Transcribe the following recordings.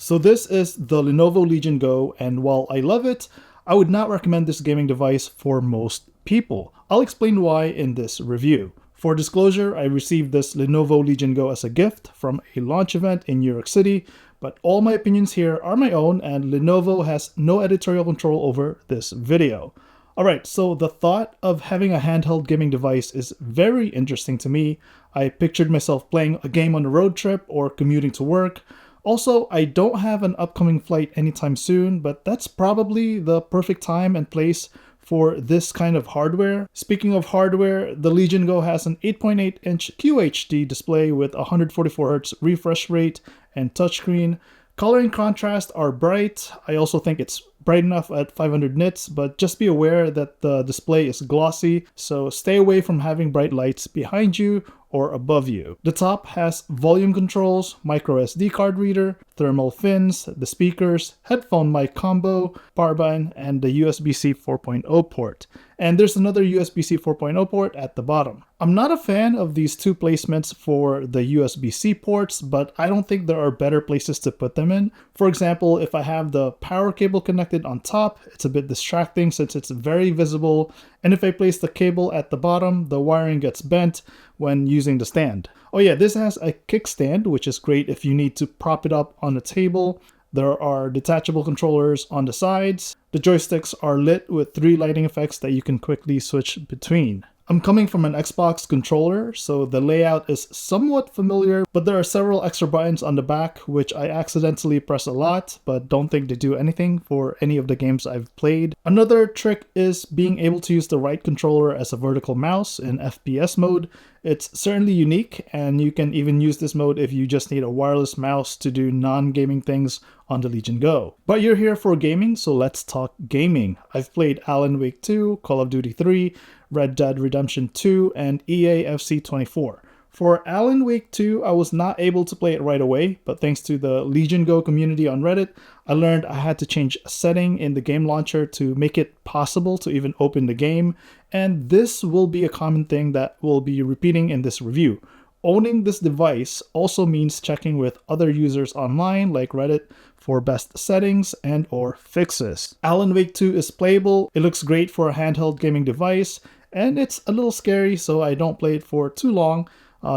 So this is the Lenovo Legion Go, and while I love it, I would not recommend this gaming device for most people. I'll explain why in this review. For disclosure, I received this Lenovo Legion Go as a gift from a launch event in New York City, but all my opinions here are my own and Lenovo has no editorial control over this video. Alright, so the thought of having a handheld gaming device is very interesting to me. I pictured myself playing a game on a road trip or commuting to work. Also, I don't have an upcoming flight anytime soon, but that's probably the perfect time and place for this kind of hardware. Speaking of hardware, the Legion Go has an 8.8-inch QHD display with 144Hz refresh rate and touchscreen. Color and contrast are bright. I also think it's bright enough at 500 nits, but just be aware that the display is glossy, so stay away from having bright lights behind you or above you. The top has volume controls, micro SD card reader, thermal fins, the speakers, headphone mic combo, power button, and the USB-C 4.0 port. And there's another USB-C 4.0 port at the bottom. I'm not a fan of these two placements for the USB-C ports, but I don't think there are better places to put them in. For example, if I have the power cable connected on top, it's a bit distracting since it's very visible. And if I place the cable at the bottom, the wiring gets bent when using the stand. Oh yeah, this has a kickstand, which is great if you need to prop it up on a table. There are detachable controllers on the sides. The joysticks are lit with 3 lighting effects that you can quickly switch between. I'm coming from an Xbox controller, so the layout is somewhat familiar, but there are several extra buttons on the back which I accidentally press a lot, but don't think they do anything for any of the games I've played. Another trick is being able to use the right controller as a vertical mouse in FPS mode. It's certainly unique, and you can even use this mode if you just need a wireless mouse to do non-gaming things on the Legion Go. But you're here for gaming, so let's talk gaming. I've played Alan Wake 2, Call of Duty 3, Red Dead Redemption 2, and EA FC 24. For Alan Wake 2, I was not able to play it right away, but thanks to the Legion Go community on Reddit, I learned I had to change a setting in the game launcher to make it possible to even open the game, and this will be a common thing that we'll be repeating in this review. Owning this device also means checking with other users online like Reddit for best settings and or fixes. Alan Wake 2 is playable, it looks great for a handheld gaming device, and it's a little scary so I don't play it for too long,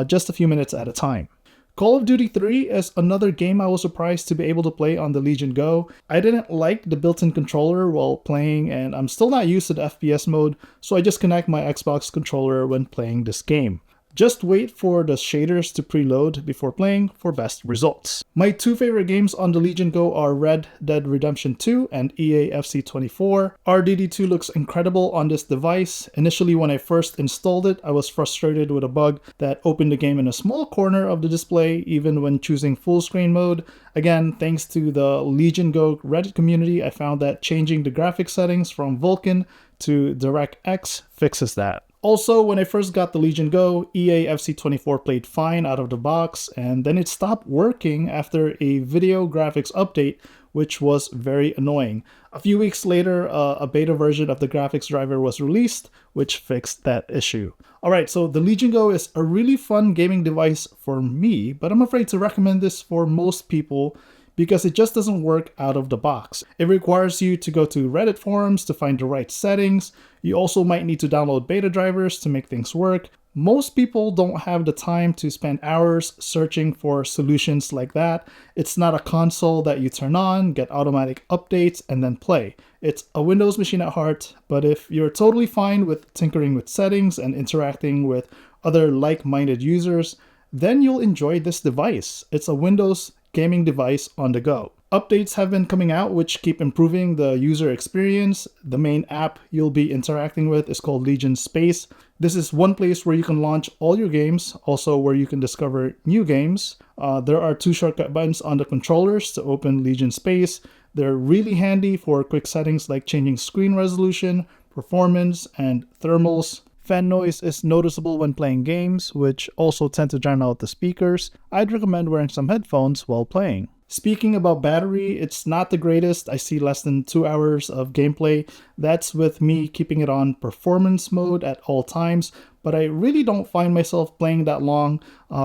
just a few minutes at a time. Call of Duty 3 is another game I was surprised to be able to play on the Legion Go. I didn't like the built-in controller while playing, and I'm still not used to the FPS mode, so I just connect my Xbox controller when playing this game. Just wait for the shaders to preload before playing for best results. My 2 favorite games on the Legion Go are Red Dead Redemption 2 and EA FC 24. RDD2 looks incredible on this device. Initially when I first installed it, I was frustrated with a bug that opened the game in a small corner of the display even when choosing full screen mode. Again, thanks to the Legion Go Reddit community, I found that changing the graphics settings from Vulkan to DirectX fixes that. Also, when I first got the Legion Go, EA FC 24 played fine out of the box, and then it stopped working after a video graphics update, which was very annoying. A few weeks later, a beta version of the graphics driver was released, which fixed that issue. Alright, so the Legion Go is a really fun gaming device for me, but I'm afraid to recommend this for most people because it just doesn't work out of the box. It requires you to go to Reddit forums to find the right settings. You also might need to download beta drivers to make things work. Most people don't have the time to spend hours searching for solutions like that. It's not a console that you turn on, get automatic updates, and then play. It's a Windows machine at heart, but if you're totally fine with tinkering with settings and interacting with other like-minded users, then you'll enjoy this device. It's a Windows gaming device on the go. Updates have been coming out which keep improving the user experience. The main app you'll be interacting with is called Legion Space. This is one place where you can launch all your games, also where you can discover new games. There are 2 shortcut buttons on the controllers to open Legion Space. They're really handy for quick settings like changing screen resolution, performance, and thermals. Fan noise is noticeable when playing games, which also tend to drown out the speakers. I'd recommend wearing some headphones while playing. Speaking about battery, it's not the greatest. I see less than 2 hours of gameplay. That's with me keeping it on performance mode at all times, but I really don't find myself playing that long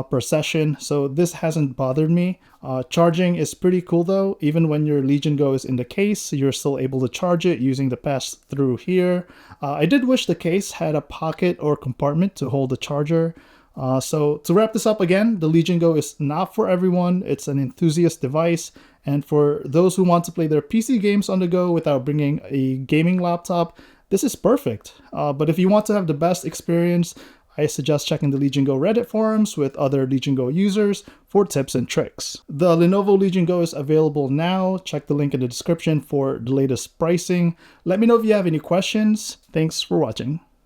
per session, so this hasn't bothered me. Charging is pretty cool though. Even when your Legion Go is in the case, you're still able to charge it using the pass-through here. I did wish the case had a pocket or compartment to hold the charger. So to wrap this up again, the Legion Go is not for everyone. It's an enthusiast device, and for those who want to play their PC games on the go without bringing a gaming laptop, this is perfect. But if you want to have the best experience, I suggest checking the Legion Go Reddit forums with other Legion Go users for tips and tricks. The Lenovo Legion Go is available now. Check the link in the description for the latest pricing. Let me know if you have any questions. Thanks for watching.